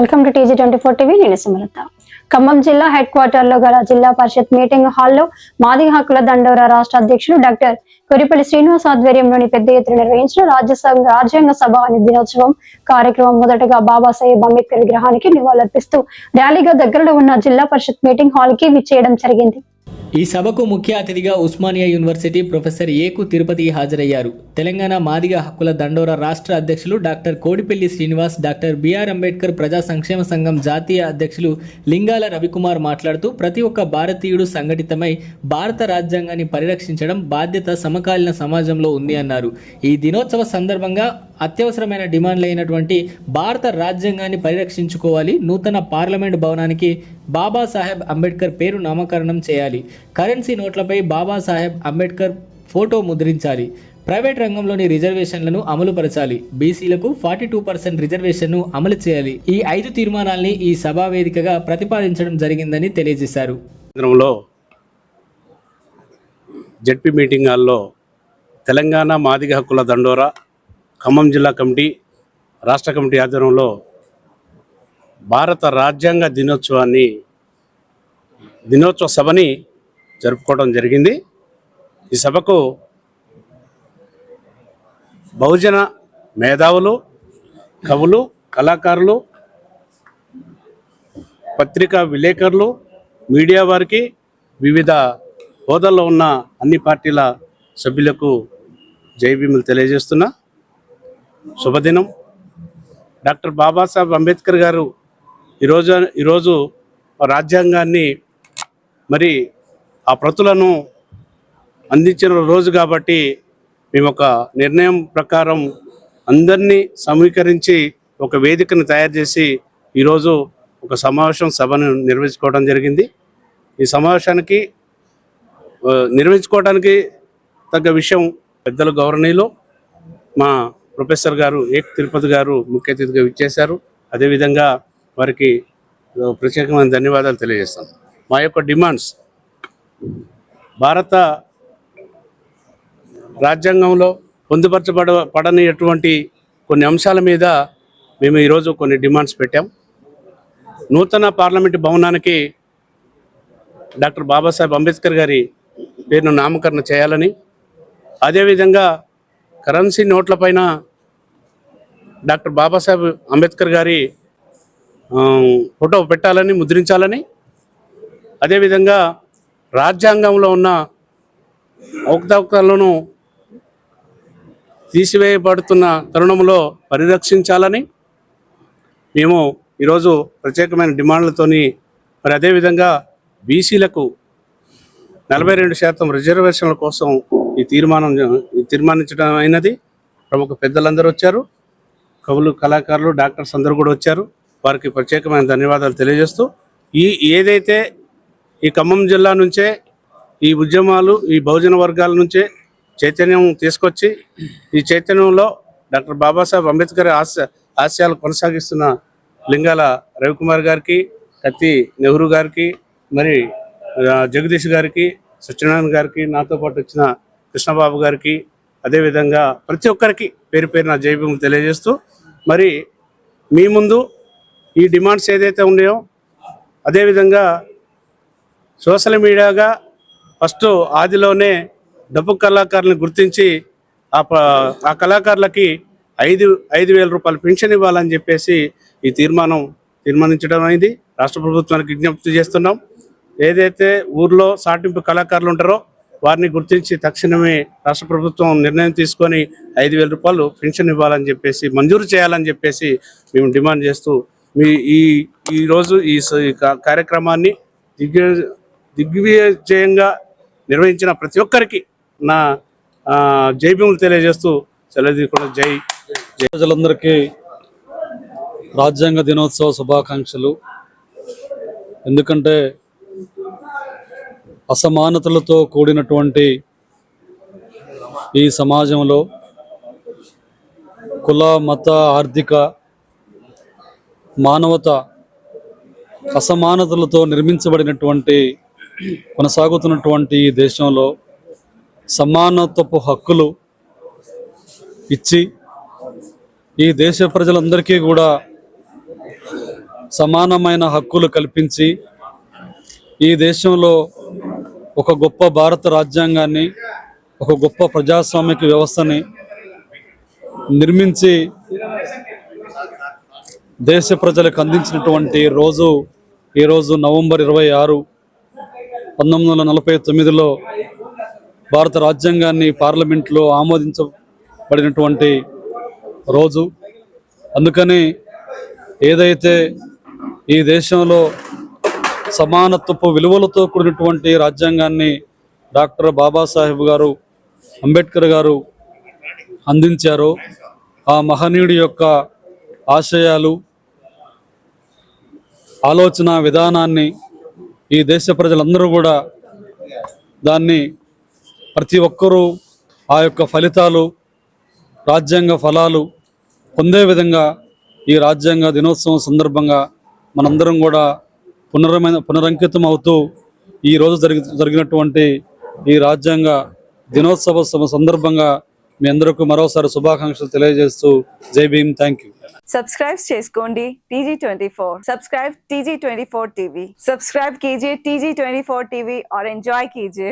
Welcome to TG24 TV. నేను సుమలత. ఖమ్మం జిల్లా head quarter లో గల జిల్లా పరిషత్ మీటింగ్ హాల్లో మాదిగ హక్కుల దండోరా రాష్ట్ర అధ్యక్షులు డాక్టర్ కొరిపల్లి శ్రీనివాస్ ఆధ్వర్యంలోని పెద్ద ఎత్తున నిర్వహించిన రాజ్యాంగ సభ దినోత్సవం కార్యక్రమం మొదటగా బాబాసాహెబ్ అంబేద్కర్ విగ్రహానికి నివాళులర్పిస్తూ ర్యాలీగా దగ్గరలో ఉన్న జిల్లా పరిషత్ మీటింగ్ హాల్ కి విచ్చేయడం జరిగింది. ఈ సభకు ముఖ్య అతిథిగా ఉస్మానియా యూనివర్సిటీ ప్రొఫెసర్ ఏకు తిరుపతి హాజరయ్యారు. తెలంగాణ మాదిగ హక్కుల దండోరా రాష్ట్ర అధ్యక్షులు doctor Kodipalli Srinivas, doctor BR Ambedkar ప్రజా సంక్షేమ సంఘం జాతీయ అధ్యక్షులు లింగాల రవికుమార్ మాట్లాడుతూ ప్రతి ఒక్క భారతీయుడు సంఘటితమై భారత రాజ్యాంగాన్ని పరిరక్షించడం బాధ్యత సమకాలీన సమాజంలో ఉంది అన్నారు. ఈ దినోత్సవ సందర్భంగా అత్యవసరమైన డిమాండ్లు అయినటువంటి భారత రాజ్యాంగాన్ని పరిరక్షించుకోవాలి, నూతన పార్లమెంట్ భవనానికి బాబాసాహెబ్ అంబేద్కర్ పేరు నామకరణం చేయాలి, కరెన్సీ నోట్లపై బాబాసాహెబ్ అంబేద్కర్ ఫోటో ముద్రించాలి, ప్రైవేట్ రంగంలోని రిజర్వేషన్లను అమలుపరచాలి, బీసీలకు 42% రిజర్వేషన్ను అమలు చేయాలి. ఈ 5 తీర్మానాల్ని ఈ సభా వేదికగా ప్రతిపాదించడం జరిగిందని తెలియజేశారు. జెడ్పీ మీటింగ్ హాల్లో తెలంగాణ మాదిగ హక్కుల దండోరా ఖమ్మం జిల్లా కమిటీ రాష్ట్ర కమిటీ ఆధ్వర్యంలో భారత రాజ్యాంగ దినోత్సవ సభని జరుపుకోవడం జరిగింది. ఈ సభకు బహుజన మేధావులు, కవులు, కళాకారులు, పత్రికా విలేకరులు, మీడియా వారికి, వివిధ హోదాల్లో ఉన్న అన్ని పార్టీల సభ్యులకు జై భీములు తెలియజేస్తున్నా. శుభదినం. డాక్టర్ బాబాసాహెబ్ అంబేద్కర్ గారు ఈరోజు రాజ్యాంగాన్ని మరి ఆ ప్రతులను అందించిన రోజు కాబట్టి మేము ఒక నిర్ణయం ప్రకారం అందరినీ సమీకరించి ఒక వేదికను తయారు చేసి ఈరోజు ఒక సభను నిర్వహించుకోవడం జరిగింది. ఈ సమావేశానికి నిర్వహించుకోవడానికి తగ్గ విషయం పెద్దలు గౌరవనీయులు మా ప్రొఫెసర్ గారు ఏక్ తిరుపతి గారు ముఖ్య అతిథిగా విచ్చేశారు. అదేవిధంగా వారికి ప్రత్యేకమైన ధన్యవాదాలు తెలియజేస్తాను. మా యొక్క డిమాండ్స్ భారత రాజ్యాంగంలో పొందుపరచబడనిటువంటి కొన్ని అంశాల మీద మేము ఈరోజు కొన్ని డిమాండ్స్ పెట్టాం. నూతన పార్లమెంటు భవనానికి డాక్టర్ బాబాసాహెబ్ అంబేద్కర్ గారి పేరును నామకరణ చేయాలని, అదేవిధంగా కరెన్సీ నోట్లపైన డాక్టర్ బాబాసాహెబ్ అంబేద్కర్ గారి ఫోటో పెట్టాలని, ముద్రించాలని, అదేవిధంగా రాజ్యాంగంలో ఉన్న అవకతవకలను తీసివేయబడుతున్న తరుణంలో పరిరక్షించాలని మేము ఈరోజు ప్రత్యేకమైన డిమాండ్లతోని మరి అదేవిధంగా బీసీలకు 42% రిజర్వేషన్ల కోసం తీర్మానించడం అయినది. ప్రముఖ పెద్దలందరూ వచ్చారు, కవులు, కళాకారులు, డాక్టర్స్ అందరూ కూడా వచ్చారు. వారికి ప్రత్యేకమైన ధన్యవాదాలు తెలియజేస్తూ ఏదైతే ఈ ఖమ్మం జిల్లా నుంచే ఈ ఉద్యమాలు ఈ బహుజన వర్గాల నుంచే చైతన్యం తీసుకొచ్చి ఈ చైతన్యంలో డాక్టర్ బాబాసాహెబ్ అంబేద్కర్ ఆశయాలు కొనసాగిస్తున్న లింగాల రవికుమార్ గారికి, కత్తి నెహ్రూ గారికి, మరి జగదీష్ గారికి, సత్యనారాయణ గారికి, నాతో పాటు వచ్చిన కృష్ణబాబు గారికి, అదేవిధంగా ప్రతి ఒక్కరికి పేరు పేరున జై భీములు తెలియజేస్తూ మరి మీ ముందు ఈ డిమాండ్స్ ఏదైతే ఉన్నాయో అదేవిధంగా సోషల్ మీడియాగా ఫస్ట్ ఆదిలోనే డబ్బు కళాకారులను గుర్తించి ఆ కళాకారులకి 5,000 రూపాయల పెన్షన్ ఇవ్వాలని చెప్పేసి ఈ తీర్మానించడం అయింది. రాష్ట్ర ప్రభుత్వానికి విజ్ఞప్తి చేస్తున్నాం. ఏదైతే ఊర్లో సాటింపు కళాకారులు ఉంటారో వారిని గుర్తించి తక్షణమే రాష్ట్ర ప్రభుత్వం నిర్ణయం తీసుకొని 5,000 రూపాయలు పెన్షన్ ఇవ్వాలని చెప్పేసి మంజూరు చేయాలని చెప్పేసి మేము డిమాండ్ చేస్తూ ఈరోజు ఈ కార్యక్రమాన్ని దిగ్విజయంగా నిర్వహించిన ప్రతి ఒక్కరికి నా జై భీములు తెలియజేస్తూ సెలవు. జై ప్రజలందరికీ రాజ్యాంగ దినోత్సవ శుభాకాంక్షలు. ఎందుకంటే అసమానతలతో కూడినటువంటి ఈ సమాజంలో కుల, మత, ఆర్థిక, మానవత అసమానతలతో నిర్మించబడినటువంటి కొనసాగుతున్నటువంటి ఈ దేశంలో సమానత్వపు హక్కులు ఇచ్చి ఈ దేశ ప్రజలందరికీ కూడా సమానమైన హక్కులు కల్పించి ఈ దేశంలో ఒక గొప్ప భారత రాజ్యాంగాన్ని, ఒక గొప్ప ప్రజాస్వామిక వ్యవస్థని నిర్మించి దేశ ప్రజలకు అందించినటువంటి రోజు ఈరోజు నవంబర్ 26, 1949లో భారత రాజ్యాంగాన్ని పార్లమెంట్లో ఆమోదించబడినటువంటి రోజు. అందుకని ఏదైతే ఈ దేశంలో సమానత్వపు విలువలతో కూడినటువంటి రాజ్యాంగాన్ని డాక్టర్ బాబాసాహెబ్ గారు అంబేద్కర్ గారు అందించారో, ఆ మహనీయుడి యొక్క ఆశయాలు, ఆలోచన విధానాన్ని ఈ దేశ ప్రజలందరూ కూడా దాన్ని ప్రతి ఒక్కరూ ఆ యొక్క ఫలితాలు, రాజ్యాంగ ఫలాలు పొందే విధంగా ఈ రాజ్యాంగ దినోత్సవం సందర్భంగా మనందరం కూడా పునరంకితం అవుతూ ఈ రోజు జరిగినటువంటి ఈ రాజ్యాంగ దినోత్సవ సందర్భంగా మీ అందరికీ మరోసారి శుభాకాంక్షలు తెలియజేస్తూ జై భీమ్, థ్యాంక్ యూ. సబ్స్క్రైబ్ చేసుకోండి TG24. Subscribe TG24 TV. Subscribe कीजिए TG24 TV और एंजॉय कीजिए.